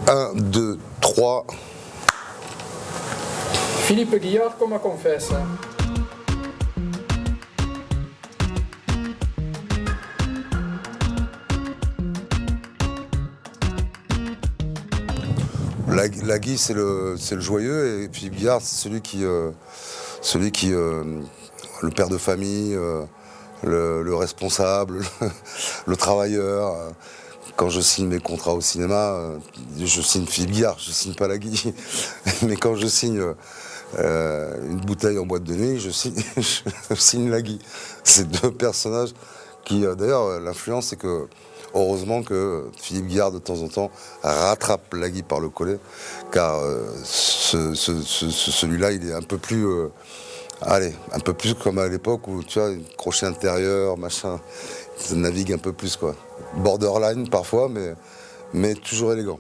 1, 2, 3. Philippe Guillard, come confessa? La Guy, c'est le joyeux, et puis Guillard, c'est celui qui le père de famille, le responsable, le travailleur. Quand je signe mes contrats au cinéma, je signe Philippe Guillard, je signe pas la Guy. Mais quand je signe une bouteille en boîte de nuit, je signe la Guy. C'est deux personnages qui, d'ailleurs, l'influence, c'est que heureusement que Philippe Guillard, de temps en temps, rattrape la Guy par le collet, car celui-là, il est un peu plus... un peu plus comme à l'époque où, tu vois, crochet intérieur, machin, ça navigue un peu plus, quoi. Borderline parfois, mais toujours élégant.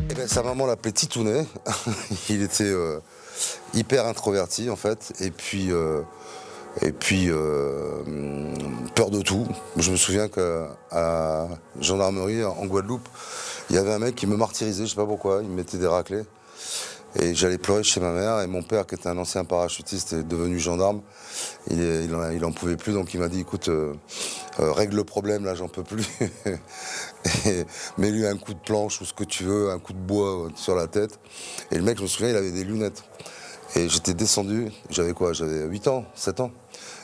Et ben, sa maman l'appelait Titounet. Il était hyper introverti, en fait, et puis peur de tout. Je me souviens qu'à la gendarmerie en Guadeloupe, il y avait un mec qui me martyrisait, je sais pas pourquoi, il me mettait des raclés. Et j'allais pleurer chez ma mère, et mon père, qui était un ancien parachutiste, est devenu gendarme. Il en pouvait plus, donc il m'a dit, écoute, règle le problème, là, j'en peux plus. Mets-lui un coup de planche ou ce que tu veux, un coup de bois sur la tête. Et le mec, je me souviens, il avait des lunettes. Et j'étais descendu, j'avais quoi? J'avais 8 ans, 7 ans.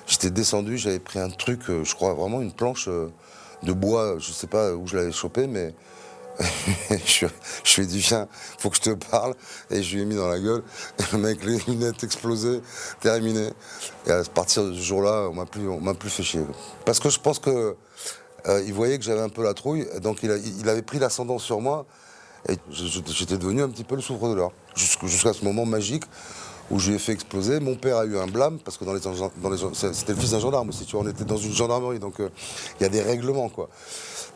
J'étais descendu, j'avais pris un truc, je crois vraiment une planche de bois, je sais pas où je l'avais chopé, mais je lui ai dit, viens, faut que je te parle. Et je lui ai mis dans la gueule. Et le mec, les lunettes explosées, terminé. Et à partir de ce jour-là, on m'a plus fait chier. Parce que je pense que il voyait que j'avais un peu la trouille, donc il avait pris l'ascendant sur moi. Et j'étais devenu un petit peu le souffre-douleur. Jusqu'à ce moment magique où je lui ai fait exploser. Mon père a eu un blâme, parce que c'était le fils d'un gendarme aussi, tu vois, on était dans une gendarmerie, donc il y a des règlements, quoi.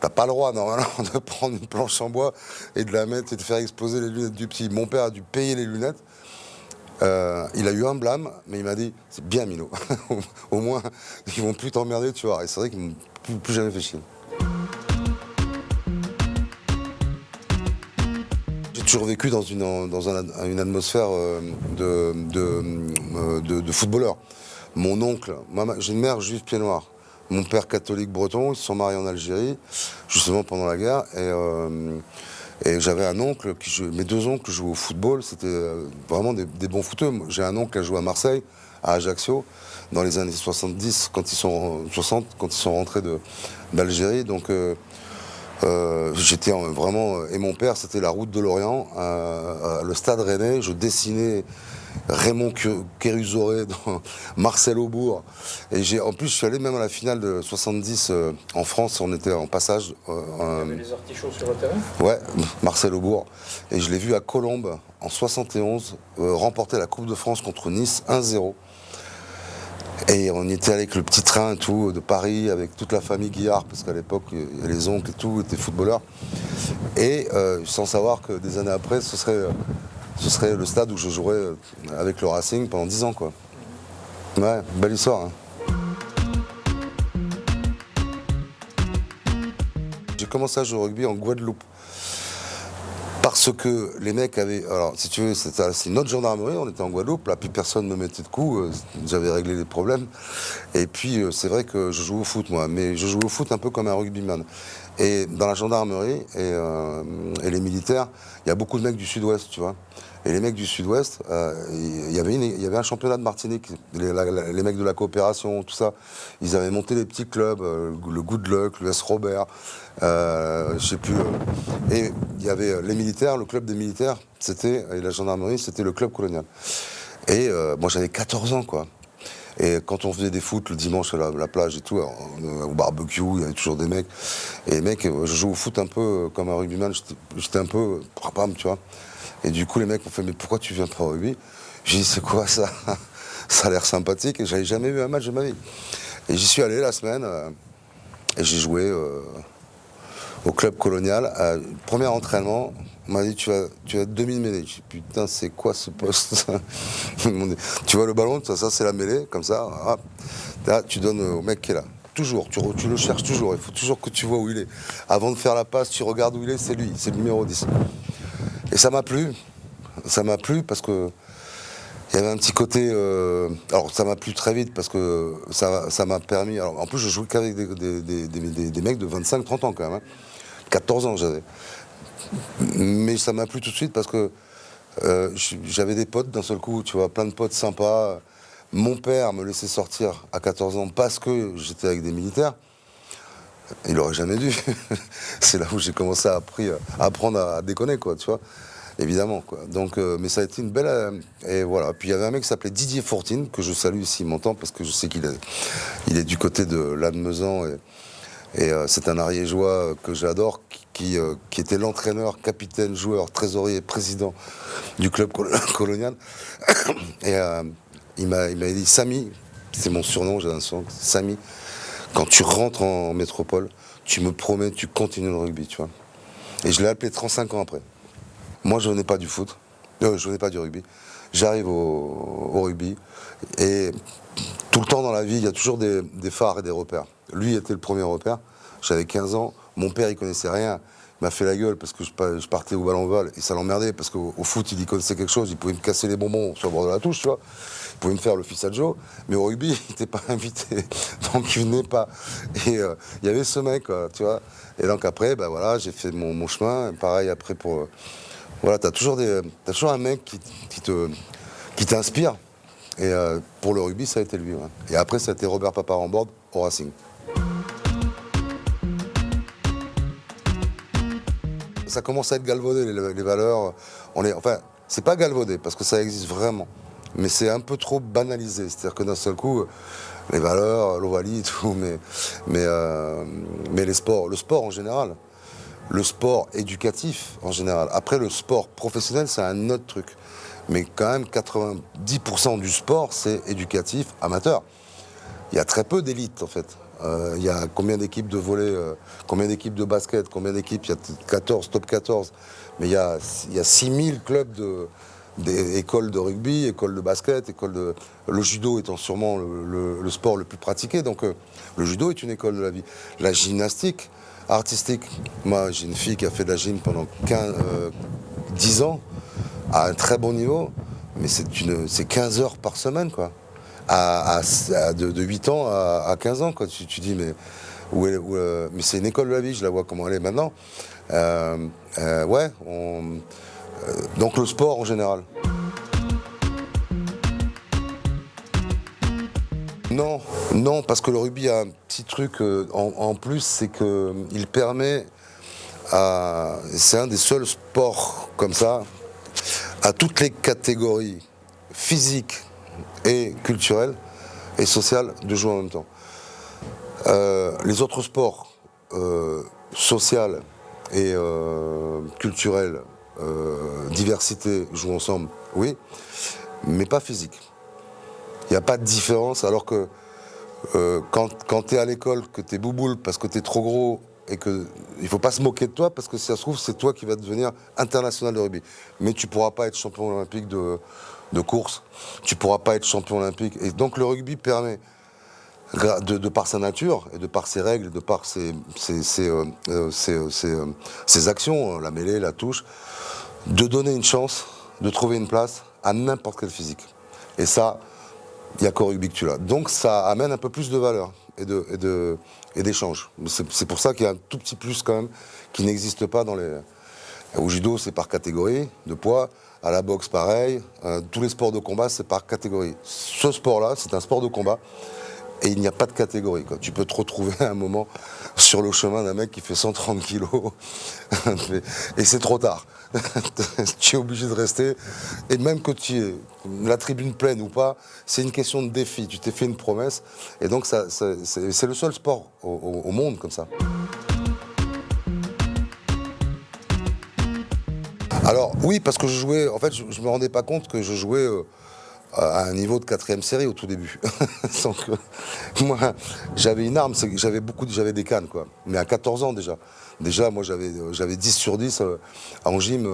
T'as pas le droit, normalement, de prendre une planche en bois et de la mettre et de faire exploser les lunettes du petit. Mon père a dû payer les lunettes. Il a eu un blâme, mais il m'a dit, c'est bien, Mino. Au moins, ils vont plus t'emmerder, tu vois. Et c'est vrai qu'ils m'ont plus jamais fait chier. J'ai toujours vécu dans une atmosphère de footballeur. Mon oncle, j'ai une mère juive pied noir. Mon père catholique breton, ils se sont mariés en Algérie, justement pendant la guerre. Et j'avais un oncle, mes deux oncles jouaient au football, c'était vraiment des bons footeux. J'ai un oncle qui a joué à Marseille, à Ajaccio, dans les années 70, quand ils sont rentrés d'Algérie. Donc j'étais vraiment... Et mon père, c'était la route de l'Orient, le stade Rennais. Je dessinais Raymond Kérusoré, Marcel Aubourg. Et en plus, je suis allé même à la finale de 70 en France. On était en passage. Il y avait les artichauts sur le terrain? Ouais, Marcel Aubourg. Et je l'ai vu à Colombes en 71 remporter la Coupe de France contre Nice 1-0. Et on y était avec le petit train et tout, de Paris, avec toute la famille Guillard, parce qu'à l'époque, les oncles et tout étaient footballeurs. Et sans savoir que des années après, ce serait le stade où je jouerais avec le Racing pendant 10 ans, quoi. Ouais, belle histoire, hein. J'ai commencé à jouer au rugby en Guadeloupe. Parce que les mecs avaient... Alors, si tu veux, c'est notre gendarmerie, on était en Guadeloupe, là, plus personne ne me mettait de coups, j'avais réglé les problèmes. Et puis, c'est vrai que je jouais au foot, moi, mais je jouais au foot un peu comme un rugbyman. Et dans la gendarmerie et les militaires, il y a beaucoup de mecs du Sud-Ouest, tu vois. Et les mecs du Sud-Ouest, il y avait un championnat de Martinique, les mecs de la coopération, tout ça. Ils avaient monté des petits clubs, le Good Luck, l'US Robert, je sais plus. Et il y avait les militaires, le club des militaires, et la gendarmerie, c'était le club colonial. Et moi j'avais 14 ans, quoi. Et quand on faisait des foot le dimanche à la plage et tout, au barbecue, il y avait toujours des mecs. Et les mecs, je jouais au foot un peu comme un rugbyman, j'étais un peu prapam, tu vois. Et du coup, les mecs m'ont fait, mais pourquoi tu viens pas au rugby? J'ai dit, c'est quoi ça? Ça a l'air sympathique, et j'avais jamais vu un match de ma vie. Et j'y suis allé la semaine, et j'ai joué au club colonial. Premier entraînement, on m'a dit, tu vas être demi-mêlée. J'ai dit, putain, c'est quoi ce poste? Tu vois le ballon, ça c'est la mêlée, comme ça. Hop. Là, tu donnes au mec qui est là. toujours. Tu le cherches toujours. Il faut toujours que tu vois où il est. Avant de faire la passe, tu regardes où il est, c'est lui, c'est le numéro 10. Et ça m'a plu. Ça m'a plu parce que il y avait un petit côté. Alors ça m'a plu très vite parce que ça m'a permis. Alors, en plus, je jouais qu'avec des mecs de 25-30 ans quand même. 14 ans j'avais. Mais ça m'a plu tout de suite parce que j'avais des potes d'un seul coup, tu vois, plein de potes sympas. Mon père me laissait sortir à 14 ans parce que j'étais avec des militaires. Il aurait jamais dû. C'est là où j'ai commencé à apprendre à déconner, quoi, tu vois. Évidemment, quoi. Donc, mais ça a été une belle. Et voilà. Puis il y avait un mec qui s'appelait Didier Fortine, que je salue s'il m'entend, parce que je sais il est du côté de Lannemezan. Et c'est un Ariégeois que j'adore, qui était l'entraîneur, capitaine, joueur, trésorier, président du club colonial. Et il m'a dit, Samy, c'est mon surnom, j'ai un surnom, Samy, quand tu rentres en métropole, tu me promets, tu continues le rugby, tu vois. Et je l'ai appelé 35 ans après. Moi, je venais pas du foot, je venais pas du rugby. J'arrive au rugby, et tout le temps dans la vie, il y a toujours des phares et des repères. Lui était le premier repère, j'avais 15 ans, mon père, il connaissait rien. Il m'a fait la gueule parce que je partais au ballon-voile et ça l'emmerdait parce qu'au foot, il y connaissait quelque chose, il pouvait me casser les bonbons sur le bord de la touche, tu vois. Il pouvait me faire le fils à Joe, mais au rugby, il n'était pas invité, donc il venait pas. Et il y avait ce mec, quoi, tu vois. Et donc après, bah voilà, j'ai fait mon chemin. Pareil après pour, voilà, t'as toujours un mec qui t'inspire. Et pour le rugby, ça a été lui. Ouais. Et après, ça a été Robert Paparemborde au Racing. Ça commence à être galvaudé, les valeurs. Enfin, c'est pas galvaudé, parce que ça existe vraiment. Mais c'est un peu trop banalisé. C'est-à-dire que d'un seul coup, les valeurs, l'Ovalie et tout, mais le sport en général. Le sport éducatif en général. Après, le sport professionnel, c'est un autre truc. Mais quand même, 90% du sport, c'est éducatif, amateur. Il y a très peu d'élites, en fait. Il y a combien d'équipes de volley, combien d'équipes de basket, combien d'équipes, il y a 14, top 14. Mais il y a 6000 clubs écoles de rugby, écoles de basket, le judo étant sûrement le sport le plus pratiqué. Donc le judo est une école de la vie. La gymnastique artistique, moi j'ai une fille qui a fait de la gym pendant 10 ans, à un très bon niveau, mais c'est 15 heures par semaine, quoi. De 8 ans à 15 ans, quoi. Tu dis, mais mais c'est une école de la vie, je la vois comment elle est maintenant. Ouais, donc le sport en général. Non, parce que le rugby a un petit truc en plus, c'est qu'il permet c'est un des seuls sports comme ça, à toutes les catégories physiques et culturelles et sociales, de jouer en même temps. Les autres sports sociaux et culturels, diversité, jouent ensemble, oui, mais pas physique. Il n'y a pas de différence, alors que quand tu es à l'école, que tu es bouboule parce que tu es trop gros et qu'il ne faut pas se moquer de toi, parce que si ça se trouve, c'est toi qui vas devenir international de rugby. Mais tu ne pourras pas être champion olympique de course, tu ne pourras pas être champion olympique. Et donc le rugby permet, de par sa nature, et de par ses règles, de par ses actions, la mêlée, la touche, de donner une chance, de trouver une place à n'importe quel physique. Et ça, il n'y a qu'au rugby que tu l'as. Donc ça amène un peu plus de valeur et d'échange. C'est pour ça qu'il y a un tout petit plus quand même qui n'existe pas dans les... Au judo, c'est par catégorie de poids. À la boxe, pareil. Tous les sports de combat, c'est par catégorie. Ce sport-là, c'est un sport de combat. Et il n'y a pas de catégorie, quoi. Tu peux te retrouver à un moment sur le chemin d'un mec qui fait 130 kilos. Et c'est trop tard. Tu es obligé de rester. Et même que tu aies la tribune pleine ou pas, c'est une question de défi. Tu t'es fait une promesse. Et donc, c'est le seul sport au monde comme ça. Alors, oui, parce que je jouais... En fait, je me rendais pas compte que je jouais à un niveau de 4e série au tout début. Donc, moi, j'avais une arme, c'est que j'avais des cannes, quoi. Mais à 14 ans déjà. Déjà, moi, j'avais 10 sur 10 en gym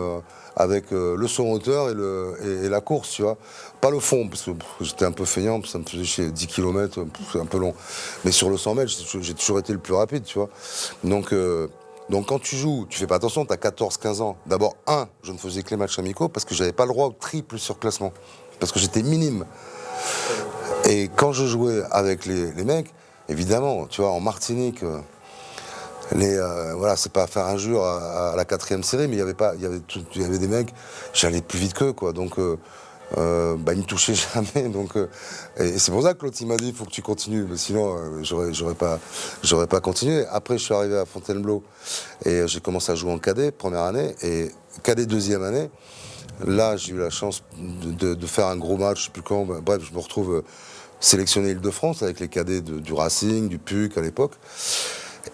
avec le saut en hauteur et la course, tu vois. Pas le fond, parce que j'étais un peu feignant, ça me faisait chier, 10 km, c'est un peu long. Mais sur le 100 mètres, j'ai toujours été le plus rapide, tu vois. Donc quand tu joues, tu fais pas attention, tu as 14-15 ans. D'abord, je ne faisais que les matchs amicaux parce que j'avais pas le droit au triple surclassement. Parce que j'étais minime. Et quand je jouais avec les mecs, évidemment, tu vois, en Martinique, voilà, c'est pas faire injure à la 4e série, mais il y avait des mecs, j'allais plus vite qu'eux, quoi. Donc, ils me touchaient jamais. Donc, et c'est pour ça que l'autre il m'a dit, il faut que tu continues, mais sinon, j'aurais pas continué. Après, je suis arrivé à Fontainebleau et j'ai commencé à jouer en cadet, première année, et cadet deuxième année. Là, j'ai eu la chance de faire un gros match, je sais plus quand. Bref, je me retrouve sélectionné Île-de-France avec les cadets du Racing, du PUC à l'époque.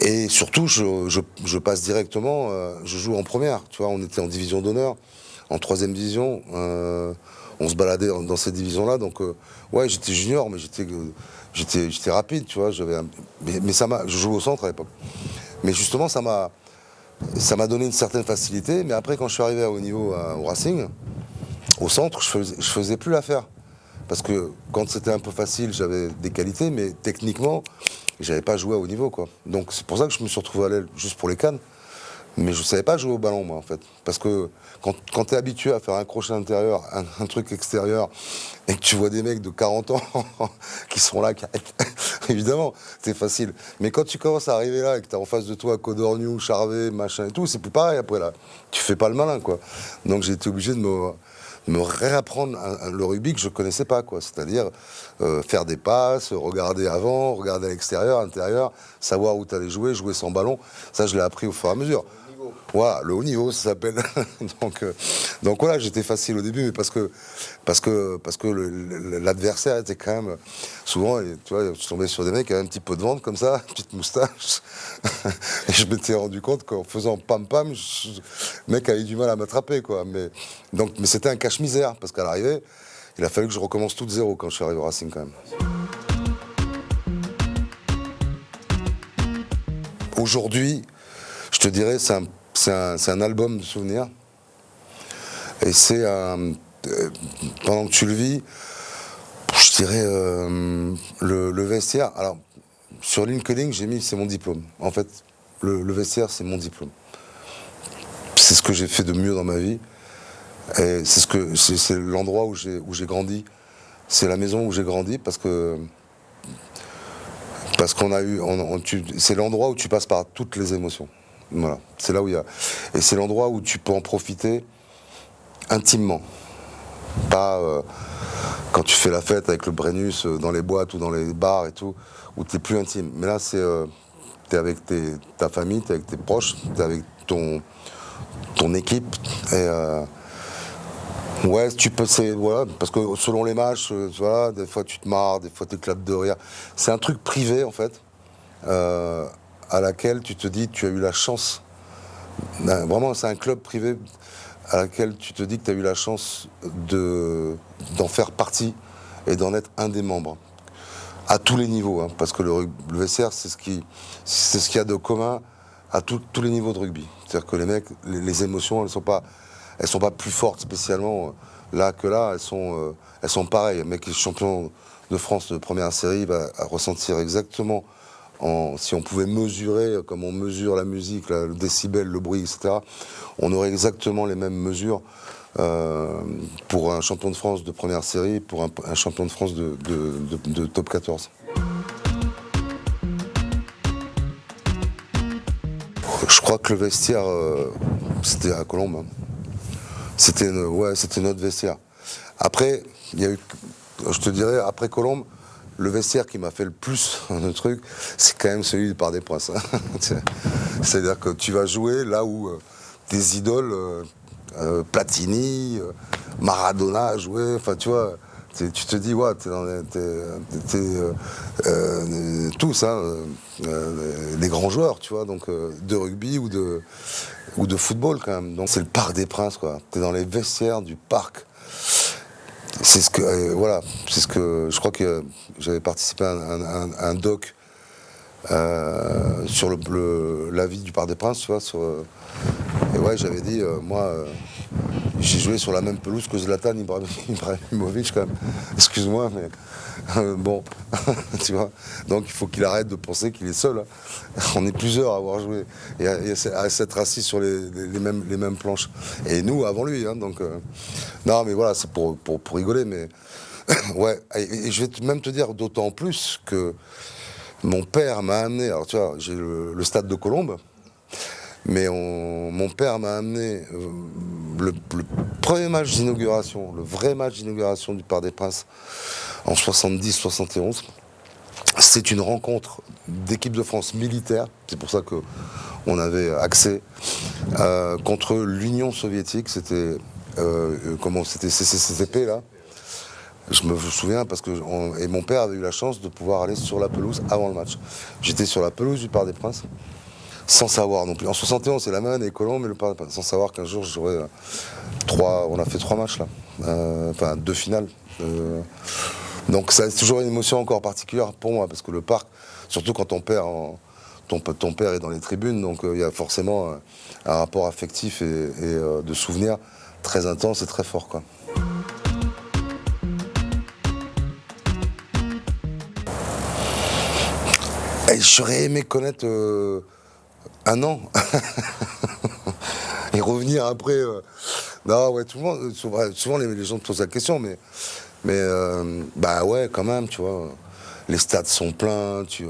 Et surtout, je passe directement, je joue en première. Tu vois, on était en division d'honneur, en 3e division. On se baladait dans cette division-là. Donc, ouais, j'étais junior, mais j'étais rapide, tu vois. Mais je jouais au centre à l'époque. Mais justement, ça m'a donné une certaine facilité. Mais après, quand je suis arrivé à haut niveau au Racing, au centre, je faisais plus l'affaire. Parce que quand c'était un peu facile, j'avais des qualités, mais techniquement, j'avais pas joué à haut niveau, quoi. Donc c'est pour ça que je me suis retrouvé à l'aile juste pour les cannes. Mais je savais pas jouer au ballon, moi, en fait. Parce que quand tu es habitué à faire un crochet intérieur, un truc extérieur, et que tu vois des mecs de 40 ans qui sont là, évidemment, c'est facile. Mais quand tu commences à arriver là et que tu as en face de toi Codorniou, Charvet, machin et tout, c'est plus pareil après, là. Tu fais pas le malin, quoi. Donc j'ai été obligé de me réapprendre le rugby que je connaissais pas, quoi. C'est-à-dire faire des passes, regarder avant, regarder à l'extérieur, à l'intérieur, savoir où tu allais jouer sans ballon. Ça, je l'ai appris au fur et à mesure. Voilà, le haut niveau, ça s'appelle. donc voilà, j'étais facile au début, mais parce que l'adversaire était quand même souvent, tu vois, je tombais sur des mecs qui avaient un petit peu de ventre comme ça, une petite moustache, et je m'étais rendu compte qu'en faisant pam pam, le mec avait du mal à m'attraper, quoi. Mais c'était un cache-misère, parce qu'à l'arrivée, il a fallu que je recommence tout de zéro quand je suis arrivé au Racing, quand même. Aujourd'hui, je te dirais, c'est un album de souvenirs. Et c'est pendant que tu le vis, je dirais le vestiaire. Alors, sur LinkedIn, j'ai mis c'est mon diplôme. En fait, le vestiaire, c'est mon diplôme. C'est ce que j'ai fait de mieux dans ma vie. Et c'est l'endroit où j'ai grandi. C'est la maison où j'ai grandi parce qu'on a eu, c'est l'endroit où tu passes par toutes les émotions. Voilà, c'est là où il y a, et c'est l'endroit où tu peux en profiter intimement, pas quand tu fais la fête avec le Brennus dans les boîtes ou dans les bars et tout, où t'es plus intime. Mais là, t'es avec ta famille, t'es avec tes proches, t'es avec ton équipe et ouais, tu peux, voilà, parce que selon les matchs, voilà, des fois tu te marres, des fois tu éclates de rire. C'est un truc privé en fait, à laquelle tu te dis tu as eu la chance. Vraiment, c'est un club privé à laquelle tu te dis que tu as eu la chance d'en faire partie et d'en être un des membres. À tous les niveaux, hein, parce que le VCR, c'est ce qu'il y a de commun à tous les niveaux de rugby. C'est-à-dire que les mecs, les émotions, elles sont pas plus fortes spécialement là que là, elles sont pareilles. Le mec qui est champion de France de première série va ressentir exactement, si on pouvait mesurer comme on mesure la musique, le décibel, le bruit, etc., on aurait exactement les mêmes mesures pour un champion de France de première série, pour un champion de France de top 14. Je crois que le vestiaire, c'était à Colombes. Hein. C'était notre vestiaire. Après, il y a eu, je te dirais, après Colombes, le vestiaire qui m'a fait le plus de trucs, c'est quand même celui du Parc des Princes. Hein. C'est-à-dire que tu vas jouer là où tes idoles, Platini, Maradona a joué, enfin tu vois, tu te dis, ouais, tous, hein, les grands joueurs, tu vois, donc de rugby ou de football quand même. Donc c'est le Parc des Princes, quoi. T'es dans les vestiaires du parc. c'est ce que, voilà, c'est ce que je crois que j'avais participé à un doc sur la vie du Parc des Princes, tu vois. Et ouais, j'avais dit, moi, j'ai joué sur la même pelouse que Zlatan Ibrahimovic quand même. Excuse-moi, mais bon, tu vois. Donc il faut qu'il arrête de penser qu'il est seul. Hein. On est plusieurs à avoir joué et à s'être assis sur les mêmes planches. Et nous avant lui. Hein, donc non, mais voilà, c'est pour rigoler. Mais ouais. Et je vais même te dire d'autant plus que mon père m'a amené. Alors tu vois, j'ai le stade de Colombes. Mais mon père m'a amené le premier match d'inauguration, le vrai match d'inauguration du Parc des Princes en 70-71. C'est une rencontre d'équipe de France militaire, c'est pour ça qu'on avait accès, contre l'Union soviétique. C'était c'était CCCP là. Je me souviens parce que et mon père avait eu la chance de pouvoir aller sur la pelouse avant le match. J'étais sur la pelouse du Parc des Princes. Sans savoir non plus. En 71, c'est la même année Colombes, mais sans savoir qu'un jour j'aurais on a fait 3 matchs là, enfin 2 finales. Donc ça c'est toujours une émotion encore particulière pour moi parce que le parc, surtout quand ton père est dans les tribunes, donc il y a forcément un rapport affectif et de souvenirs très intense et très fort quoi. Et j'aurais aimé connaître un an et revenir après. Non, ouais, tout le monde, souvent les gens te posent la question, mais bah ouais, quand même, tu vois. Les stades sont pleins, tu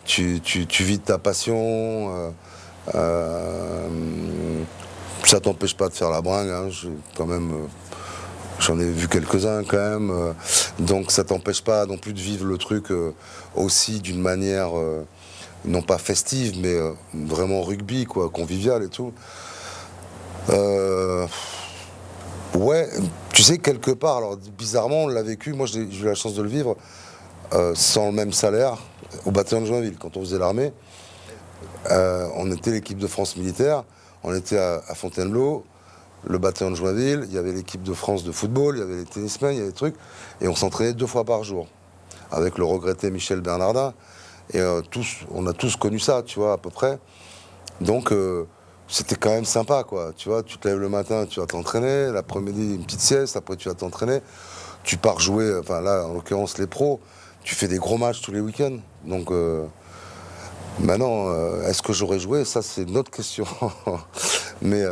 vis de ta passion. Ça t'empêche pas de faire la bringue, hein, quand même. J'en ai vu quelques-uns quand même. Donc ça t'empêche pas non plus de vivre le truc aussi d'une manière. Non pas festive, mais vraiment rugby, quoi, convivial et tout. Ouais, tu sais, quelque part, alors bizarrement, on l'a vécu, moi j'ai eu la chance de le vivre sans le même salaire au bataillon de Joinville. Quand on faisait l'armée, on était l'équipe de France militaire, on était à Fontainebleau, le bataillon de Joinville, il y avait l'équipe de France de football, il y avait les tennismen, il y avait des trucs, et on s'entraînait 2 fois par jour, avec le regretté Michel Bernardin. Et on a tous connu ça, tu vois, à peu près. Donc, c'était quand même sympa, quoi. Tu vois, tu te lèves le matin, tu vas t'entraîner. L'après-midi, une petite sieste. Après, tu vas t'entraîner. Tu pars jouer, enfin là, en l'occurrence, les pros. Tu fais des gros matchs tous les week-ends. Donc, maintenant, est-ce que j'aurais joué? Ça, c'est une autre question. mais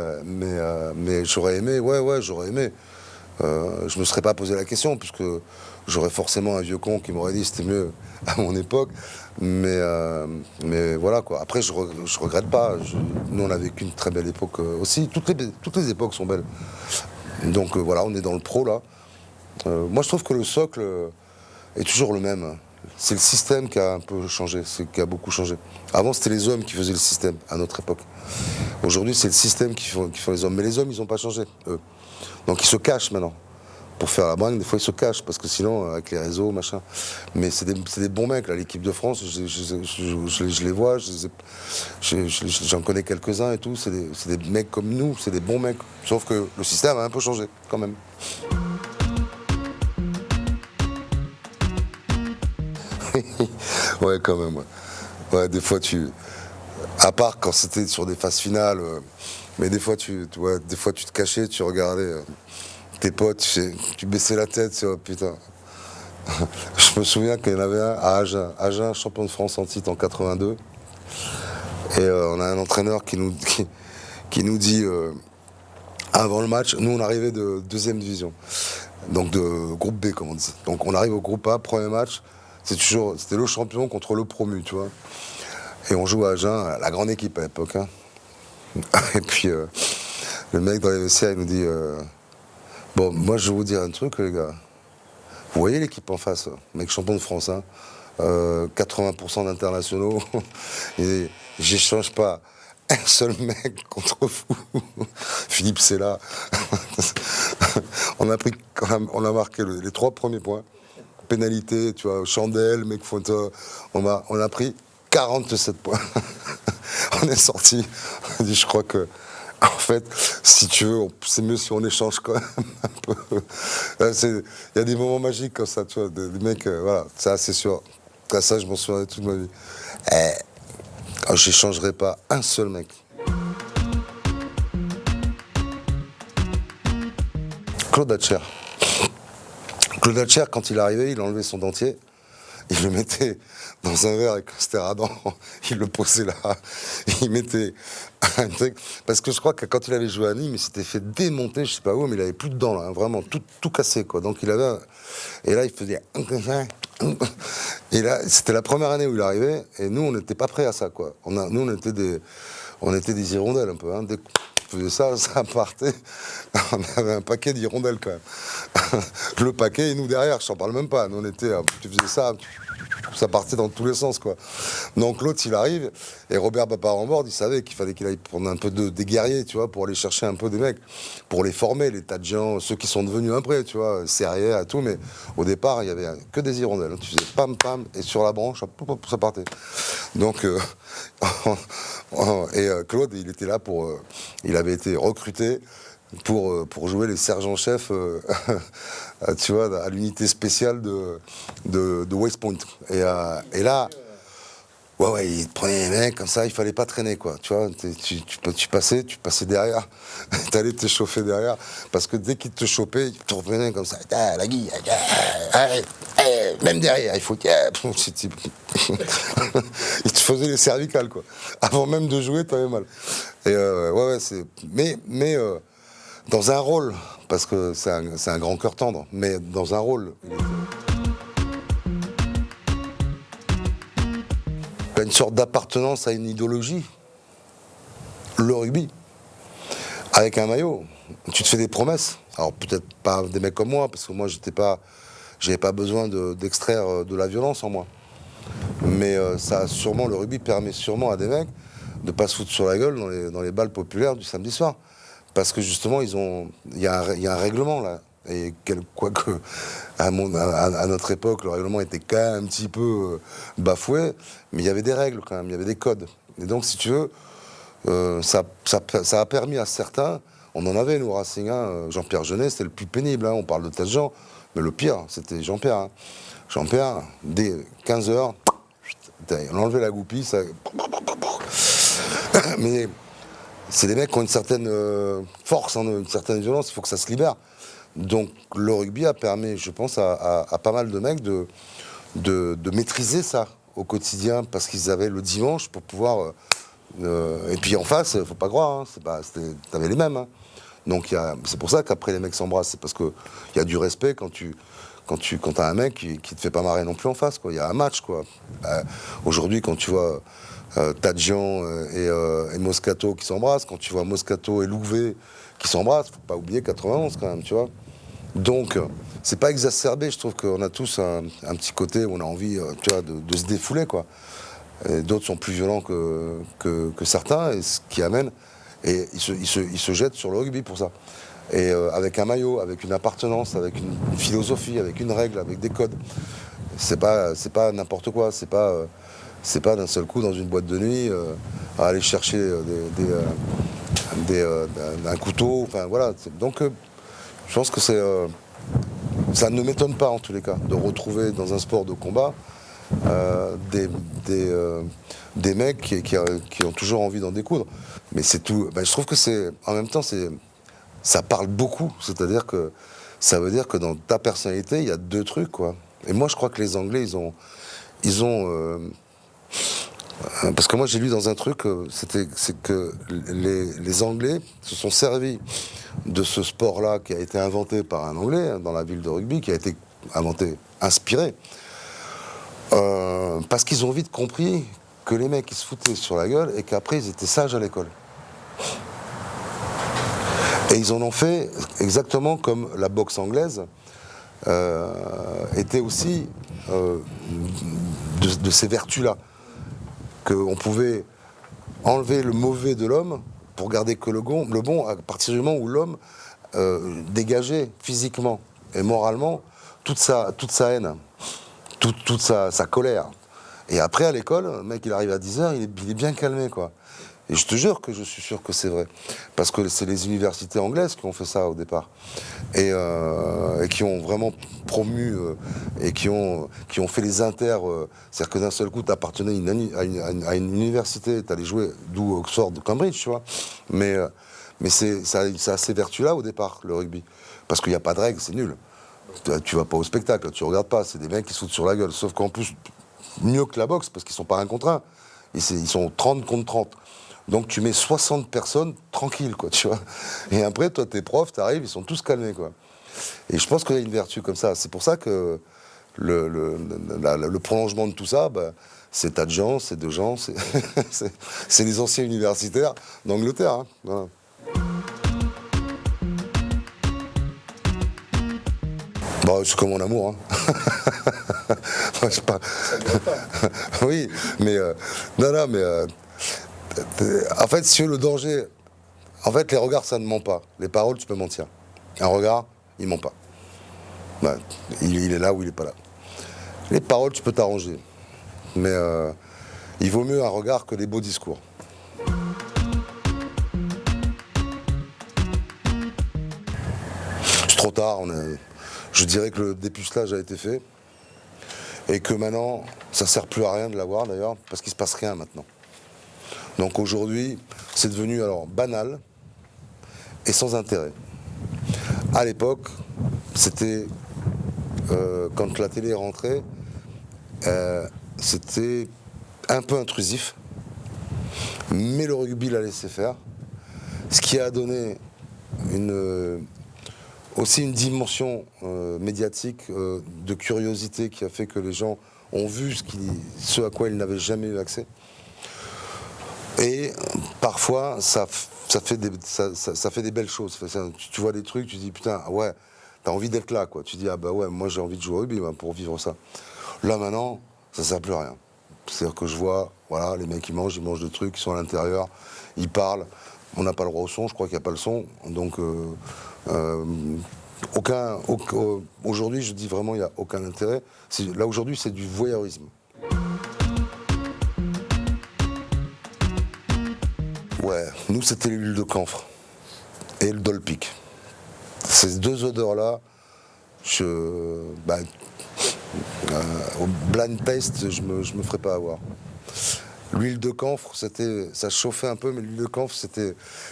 j'aurais aimé, ouais, j'aurais aimé. Je me serais pas posé la question, puisque j'aurais forcément un vieux con qui m'aurait dit c'était mieux à mon époque. Mais voilà quoi. Après, je regrette pas. Nous, on a vécu une très belle époque aussi. Toutes les époques sont belles. Donc voilà, on est dans le pro là. Moi, je trouve que le socle est toujours le même. C'est le système qui a un peu changé, qui a beaucoup changé. Avant, c'était les hommes qui faisaient le système à notre époque. Aujourd'hui, c'est le système qui font les hommes. Mais les hommes, ils n'ont pas changé, eux. Donc ils se cachent maintenant. Pour faire la bringue, des fois ils se cachent, parce que sinon, avec les réseaux, machin. Mais c'est des bons mecs, là, l'équipe de France, je les vois, j'en connais quelques-uns et tout, c'est des mecs comme nous, c'est des bons mecs. Sauf que le système a un peu changé, quand même. Ouais, quand même, ouais. Ouais, des fois à part quand c'était sur des phases finales, mais des fois tu te cachais, tu regardais tes potes, tu baissais la tête, oh, putain. Je me souviens qu'il y en avait un à Agen, champion de France en titre en 82. Et on a un entraîneur qui nous dit avant le match, nous on arrivait de 2e division, donc de groupe B comme on dit. Donc on arrive au groupe A, premier match, c'était le champion contre le promu, tu vois. Et on joue à Agen, la grande équipe à l'époque. Hein. Et puis le mec dans les vestiaires il nous dit bon, moi je vais vous dire un truc les gars. Vous voyez l'équipe en face, mec champion de France, hein, 80% d'internationaux. Et j'échange pas un seul mec contre vous. Philippe Sella. on a marqué les 3 premiers points. Pénalité, tu vois, chandelle, mec photo. On a pris 47 points. On est sorti. Je crois que En fait, si tu veux, c'est mieux si on échange quand même un peu. Il y a des moments magiques comme ça, tu vois, des mecs, voilà, ça c'est sûr. Ça, je m'en souviendrai toute ma vie. J'échangerai pas un seul mec. Claude Hatcher. Claude Hatcher, quand il arrivait, il enlevait son dentier, il le mettait dans un verre avec un stéradant, il le posait là, il mettait un truc. Parce que je crois que quand il avait joué à Nîmes, il s'était fait démonter, je sais pas où, mais il avait plus de dents là, hein, vraiment tout cassé quoi. Donc il avait. Et là, il faisait. Et là, c'était la première année où il arrivait, et nous, on n'était pas prêts à ça quoi. Nous, on était des hirondelles un peu. Hein. Dès qu'on faisait ça, ça partait. On avait un paquet d'hirondelles quand même. Le paquet et nous derrière, je t'en parle même pas. Nous, on était. Tu faisais ça partait dans tous les sens quoi. Donc l'autre il arrive et Robert Baparambord il savait qu'il fallait qu'il aille prendre un peu des guerriers tu vois pour aller chercher un peu des mecs pour les former, les tas de gens, ceux qui sont devenus après tu vois, Serrière et tout, mais au départ il y avait que des hirondelles, tu faisais pam pam et sur la branche ça partait. Donc Claude il était là il avait été recruté pour jouer les sergents-chefs, tu vois, à l'unité spéciale de West Point. Et là, ouais, il prenait les mecs comme ça, il fallait pas traîner, quoi. Tu vois, tu passais derrière, t'allais t'échauffer derrière, parce que dès qu'il te chopait, il te revenait comme ça, la guille, même derrière, il faut il te faisait les cervicales, quoi. Avant même de jouer, t'avais mal. Et ouais, c'est. Mais dans un rôle, parce que c'est un grand cœur tendre, mais dans un rôle. Il y a une sorte d'appartenance à une idéologie, le rugby. Avec un maillot, tu te fais des promesses. Alors peut-être pas des mecs comme moi, parce que moi j'avais pas besoin d'extraire de la violence en moi. Mais le rugby permet sûrement à des mecs de pas se foutre sur la gueule dans les balles populaires du samedi soir. Parce que justement, il y a un règlement là. Et quoique, à notre époque, le règlement était quand même un petit peu bafoué, mais il y avait des règles quand même, il y avait des codes. Et donc, si tu veux, ça a permis à certains, on en avait, nous, Racing, hein, Jean-Pierre Jeunet, c'était le plus pénible, hein, on parle de tas de gens, mais le pire, c'était Jean-Pierre. Hein. Jean-Pierre, dès 15h, on enlevait la goupille, ça... Mais... c'est des mecs qui ont une certaine force, hein, une certaine violence, il faut que ça se libère. Donc le rugby a permis, je pense, à pas mal de mecs de maîtriser ça au quotidien, parce qu'ils avaient le dimanche pour pouvoir... et puis en face, faut pas croire, hein, t'avais les mêmes. Hein. Donc c'est pour ça qu'après les mecs s'embrassent, c'est parce qu'il y a du respect quand t'as un mec qui te fait pas marrer non plus en face, quoi. Il y a un match, quoi. Aujourd'hui, quand tu vois... Tadjian et Moscato qui s'embrassent, quand tu vois Moscato et Louvet qui s'embrassent, faut pas oublier 91 quand même, tu vois. Donc, c'est pas exacerbé, je trouve qu'on a tous un petit côté où on a envie, tu vois, de se défouler, quoi. D'autres sont plus violents que certains, et ce qui amène, et ils se jettent sur le rugby pour ça. Et avec un maillot, avec une appartenance, avec une philosophie, avec une règle, avec des codes. C'est pas n'importe quoi, c'est pas d'un seul coup dans une boîte de nuit à aller chercher un couteau. Enfin voilà. Donc je pense que ça ne m'étonne pas en tous les cas de retrouver dans un sport de combat des mecs qui ont toujours envie d'en découdre. Mais c'est tout. Ben, je trouve que en même temps ça parle beaucoup. C'est-à-dire que ça veut dire que dans ta personnalité il y a deux trucs quoi. Et moi je crois que les Anglais ils ont parce que moi j'ai lu dans un truc, c'est que les Anglais se sont servis de ce sport-là qui a été inventé par un Anglais hein, dans la ville de rugby, qui a été inspiré, parce qu'ils ont vite compris que les mecs ils se foutaient sur la gueule et qu'après ils étaient sages à l'école. Et ils en ont fait exactement comme la boxe anglaise était aussi de ces vertus-là. Qu'on pouvait enlever le mauvais de l'homme pour garder que le bon, à partir du moment où l'homme dégageait physiquement et moralement toute sa haine, toute sa colère. Et après, à l'école, le mec, il arrive à 10h, il est bien calmé, quoi. Et je te jure que je suis sûr que c'est vrai. Parce que c'est les universités anglaises qui ont fait ça au départ. Et qui ont vraiment promu et qui ont fait les inters. C'est-à-dire que d'un seul coup, tu appartenais à une université, tu allais jouer d'où Oxford, Cambridge, tu vois. Mais ça a ces vertus-là au départ, le rugby. Parce qu'il n'y a pas de règles, c'est nul. Tu vas pas au spectacle, tu regardes pas, c'est des mecs qui se foutent sur la gueule. Sauf qu'en plus, mieux que la boxe, parce qu'ils sont pas 1 contre 1. Ils sont 30 contre 30. Donc tu mets 60 personnes tranquilles, quoi, tu vois. Et après, toi, tes profs, t'arrives, ils sont tous calmés, quoi. Et je pense qu'il y a une vertu comme ça. C'est pour ça que le prolongement de tout ça, bah, c'est Tadjean, c'est Dejean, c'est les anciens universitaires d'Angleterre. Hein. Voilà. Bah, c'est comme mon amour. Hein. Moi, je sais pas. Oui, mais non, mais en fait, si le danger, en fait, les regards, ça ne ment pas. Les paroles, tu peux mentir. Un regard, il ment pas. Ouais, il est là ou il est pas là. Les paroles, tu peux t'arranger, mais il vaut mieux un regard que des beaux discours. C'est trop tard. Je dirais que le dépucelage a été fait. Et que maintenant, ça ne sert plus à rien de l'avoir d'ailleurs, parce qu'il ne se passe rien maintenant. Donc aujourd'hui, c'est devenu alors banal et sans intérêt. À l'époque, c'était quand la télé est rentrée, c'était un peu intrusif, mais le rugby l'a laissé faire, ce qui a donné aussi une dimension médiatique de curiosité qui a fait que les gens ont vu ce à quoi ils n'avaient jamais eu accès. Et parfois, ça fait des belles choses. Tu vois des trucs, tu dis putain, ouais, t'as envie d'être là, quoi. Tu dis ah bah ouais, moi j'ai envie de jouer au rugby pour vivre ça. Là maintenant, ça sert plus à rien. C'est-à-dire que je vois, voilà, les mecs ils mangent des trucs, ils sont à l'intérieur, ils parlent. On n'a pas le droit au son, je crois qu'il n'y a pas le son, donc aujourd'hui, je dis vraiment, il n'y a aucun intérêt. Là, aujourd'hui, c'est du voyeurisme. Ouais, nous, c'était l'huile de camphre et le dolpic. Ces deux odeurs-là, au blind taste, je me ferais pas avoir. L'huile de camphre, ça chauffait un peu, mais l'huile de camphre,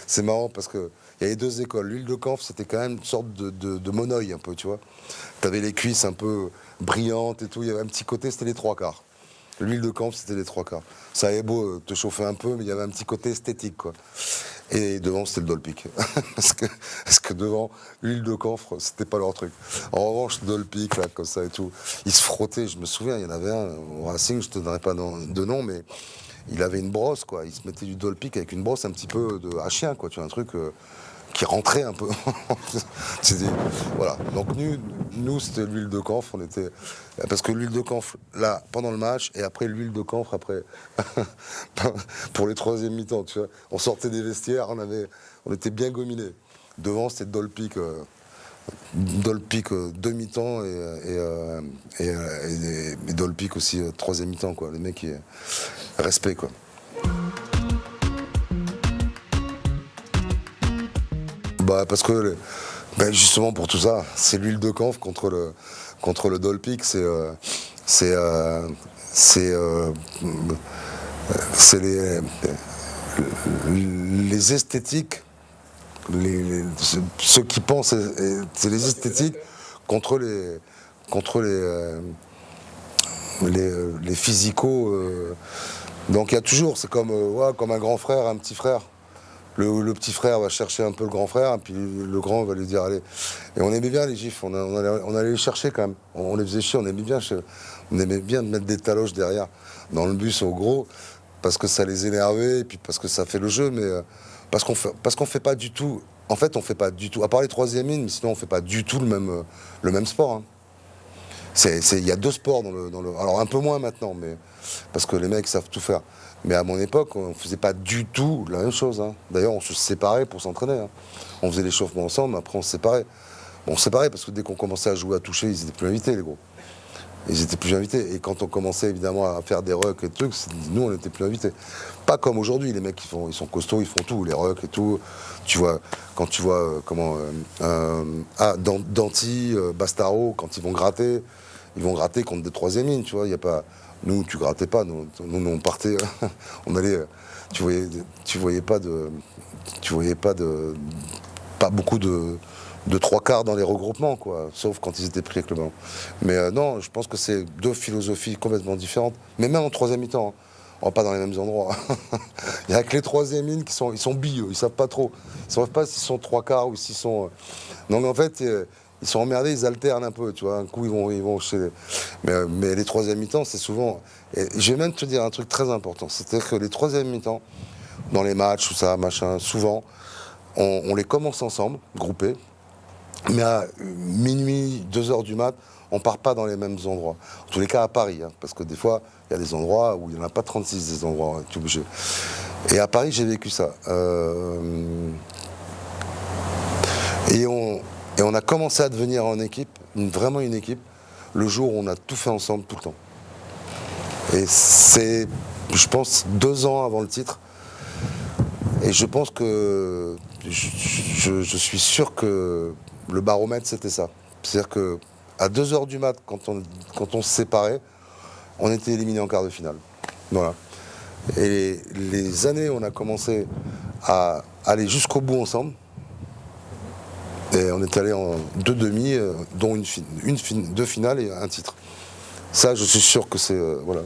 c'est marrant parce que il y avait deux écoles. L'huile de camphre, c'était quand même une sorte de monoeil un peu, tu vois. T'avais les cuisses un peu brillantes et tout. Il y avait un petit côté, c'était les 3/4. L'huile de camphre, c'était les 3/4. Ça avait beau te chauffer un peu, mais il y avait un petit côté esthétique, quoi. Et devant, c'était le dolpic. parce que devant, l'huile de camphre, c'était pas leur truc. En revanche, le dolpic, là, comme ça et tout, ils se frottaient. Je me souviens, il y en avait un au Racing, je te donnerai pas de nom, mais il avait une brosse, quoi. Il se mettait du dolpic avec une brosse un petit peu à chien, quoi. Tu vois, un truc qui rentrait un peu. Voilà. Donc nous c'était l'huile de camphre. Parce que l'huile de camphre, là, pendant le match, et après l'huile de camphre, après, pour les troisième mi-temps, tu vois. On sortait des vestiaires, on était bien gominés. Devant, c'était dolpic. Dolpic demi-temps et dolpic aussi troisième mi-temps, quoi. Les mecs, respect, quoi. Bah parce que justement pour tout ça, c'est l'huile de camphre contre le dolpic, c'est les esthétiques, ceux qui pensent, c'est les esthétiques contre les physicaux. Donc il y a toujours, c'est comme un grand frère, un petit frère. Le petit frère va chercher un peu le grand frère, et puis le grand va lui dire allez. Et on aimait bien les gifs, on allait les chercher quand même. On les faisait chier, on aimait bien mettre des taloches derrière, dans le bus au gros, parce que ça les énervait, et puis parce que ça fait le jeu, mais parce qu'on fait pas du tout. En fait, on fait pas du tout, à part les troisième lignes, mais sinon on fait pas du tout le même sport. Hein. Il y a deux sports dans le. Alors un peu moins maintenant, mais parce que les mecs savent tout faire. Mais à mon époque, on ne faisait pas du tout la même chose. Hein. D'ailleurs, on se séparait pour s'entraîner. Hein. On faisait l'échauffement ensemble, après on se séparait. Bon, on se séparait parce que dès qu'on commençait à jouer à toucher, ils étaient plus invités, les gros. Ils étaient plus invités. Et quand on commençait évidemment à faire des rucks et trucs, nous on n'était plus invités. Pas comme aujourd'hui, les mecs ils sont costauds, ils font tout, les rucks et tout. Tu vois, quand tu vois Danty, Bastaro, quand ils vont gratter contre des troisième lignes, tu vois, il y a pas. Nous, tu grattais pas, nous on partait, on allait. Tu voyais pas beaucoup de trois quarts dans les regroupements, quoi, sauf quand ils étaient pris avec le ballon. Mais non, je pense que c'est deux philosophies complètement différentes. Mais même en troisième mi-temps, hein, on va pas dans les mêmes endroits. Il y a que les troisième lignes ils sont billes, ils savent pas trop. Ils savent pas s'ils sont trois quarts ou s'ils sont. Donc en fait, ils sont emmerdés, ils alternent un peu, tu vois. Un coup ils vont chez. Mais les troisième mi-temps, c'est souvent. Et je vais même te dire un truc très important, c'est-à-dire que les troisième mi-temps, dans les matchs, tout ça, machin, souvent, on les commence ensemble, groupés. Mais à minuit, 2h du mat, on part pas dans les mêmes endroits. En tous les cas à Paris, hein, parce que des fois, il y a des endroits où il n'y en a pas 36 des endroits, hein, tu es obligé. Et à Paris, j'ai vécu ça. Et on a commencé à devenir en équipe, vraiment une équipe, le jour où on a tout fait ensemble tout le temps. Et c'est, je pense, 2 ans avant le titre. Et je pense que je suis sûr que le baromètre c'était ça. C'est-à-dire que à 2h du mat, quand on se séparait, on était éliminé en quart de finale. Voilà. Et les années où on a commencé à aller jusqu'au bout ensemble, et on est allé en 2 demi, dont 2 finales et un titre. Ça, je suis sûr que c'est voilà.